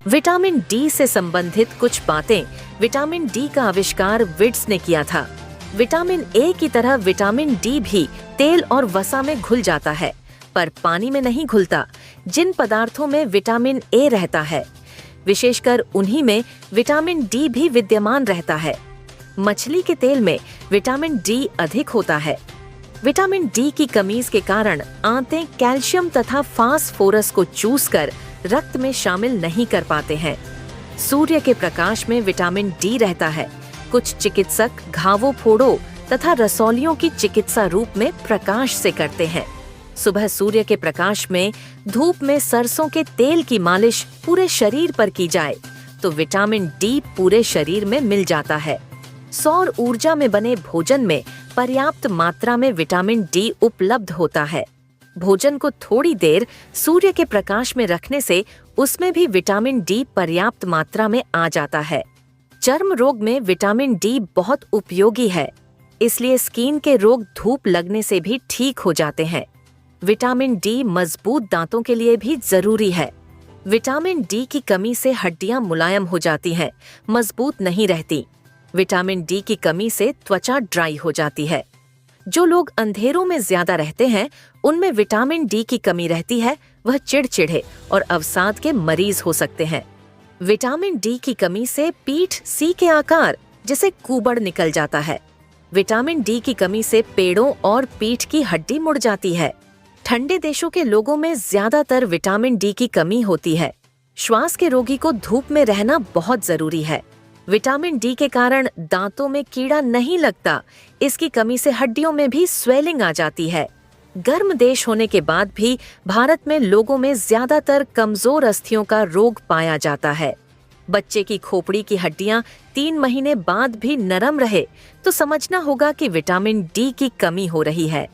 Vitamin D से संबंधित कुछ बातें। विटामिन डी का आविष्कार विट्स ने किया था। विटामिन ए की तरह विटामिन डी भी तेल और वसा में घुल जाता है, पर पानी में नहीं घुलता। जिन पदार्थों में विटामिन ए रहता है, विशेषकर उन्हीं में विटामिन डी भी विद्यमान रहता है। मछली के तेल में विटामिन डी अधिक होता है। विटामिन डी की कमी के कारण आंतें कैल्शियम तथा फास्फोरस को चूसकर रक्त में शामिल नहीं कर पाते हैं। सूर्य के प्रकाश में विटामिन डी रहता है। कुछ चिकित्सक घावों, फोड़ों तथा रसौलियों की चिकित्सा रूप में प्रकाश से करते हैं। सुबह सूर्य के प्रकाश में धूप में सरसों के तेल की मालिश पूरे शरीर पर की जाए तो विटामिन डी पूरे शरीर में मिल जाता है। सौर ऊर्जा में बने भोजन में पर्याप्त मात्रा में विटामिन डी उपलब्ध होता है। भोजन को थोड़ी देर सूर्य के प्रकाश में रखने से उसमें भी विटामिन डी पर्याप्त मात्रा में आ जाता है। चर्म रोग में विटामिन डी बहुत उपयोगी है, इसलिए स्किन के रोग धूप लगने से भी ठीक हो जाते हैं। विटामिन डी मजबूत दांतों के लिए भी जरूरी है। विटामिन डी की कमी से हड्डियां मुलायम हो जाती हैं, मजबूत नहीं रहती। विटामिन डी की कमी से त्वचा ड्राई हो जाती है। जो लोग अंधेरों में ज्यादा रहते हैं, उनमें विटामिन डी की कमी रहती है। वह चिड़चिड़े और अवसाद के मरीज हो सकते हैं। विटामिन डी की कमी से पीठ सी के आकार जैसे कुबड़ निकल जाता है। विटामिन डी की कमी से पेड़ों और पीठ की हड्डी मुड़ जाती है। ठंडे देशों के लोगों में ज्यादातर विटामिन डी की कमी होती है। श्वास के रोगी को धूप में रहना बहुत जरूरी है। विटामिन डी के कारण दांतों में कीड़ा नहीं लगता। इसकी कमी से हड्डियों में भी स्वेलिंग आ जाती है। गर्म देश होने के बाद भी भारत में लोगों में ज्यादातर कमजोर अस्थियों का रोग पाया जाता है। बच्चे की खोपड़ी की हड्डियां 3 महीने बाद भी नरम रहे तो समझना होगा कि विटामिन डी की कमी हो रही है।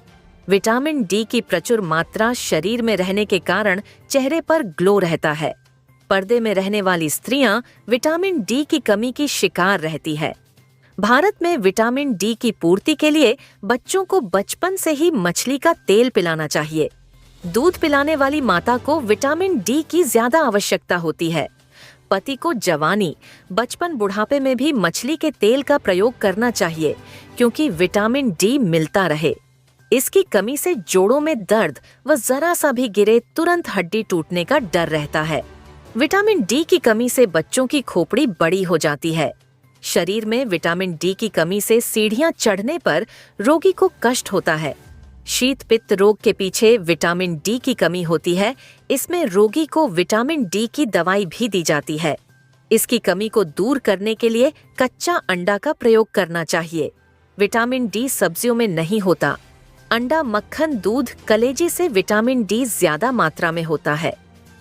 विटामिन डी की प्रचुर मात्रा शरीर में रहने के कारण चेहरे पर ग्लो रहता है। पर्दे में रहने वाली स्त्रियां विटामिन डी की कमी की शिकार रहती है। भारत में विटामिन डी की पूर्ति के लिए बच्चों को बचपन से ही मछली का तेल पिलाना चाहिए। दूध पिलाने वाली माता को विटामिन डी की ज्यादा आवश्यकता होती है। पति को जवानी, बचपन, बुढ़ापे में भी मछली के तेल का प्रयोग करना चाहिए, क्योंकि विटामिन डी मिलता रहे। इसकी कमी से जोड़ों में दर्द व जरा सा भी गिरे तुरंत हड्डी टूटने का डर रहता है। विटामिन डी की कमी से बच्चों की खोपड़ी बड़ी हो जाती है। शरीर में विटामिन डी की कमी से सीढ़ियां चढ़ने पर रोगी को कष्ट होता है। शीत पित्त रोग के पीछे विटामिन डी की कमी होती है। इसमें रोगी को विटामिन डी की दवाई भी दी जाती है। इसकी कमी को दूर करने के लिए कच्चा अंडा का प्रयोग करना चाहिए। विटामिन डी सब्जियों में नहीं होता। अंडा, मक्खन, दूध, कलेजी से विटामिन डी ज्यादा मात्रा में होता है।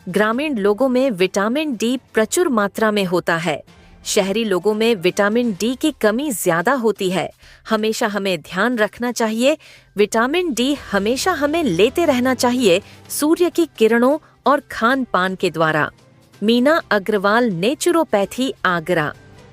ग्रामीण लोगों में विटामिन डी प्रचुर मात्रा में होता है। शहरी लोगों में विटामिन डी की कमी ज्यादा होती है। हमेशा हमें ध्यान रखना चाहिए। विटामिन डी हमेशा हमें लेते रहना चाहिए, सूर्य की किरणों और खान पान के द्वारा। मीना अग्रवाल, नेचुरोपैथी, आगरा।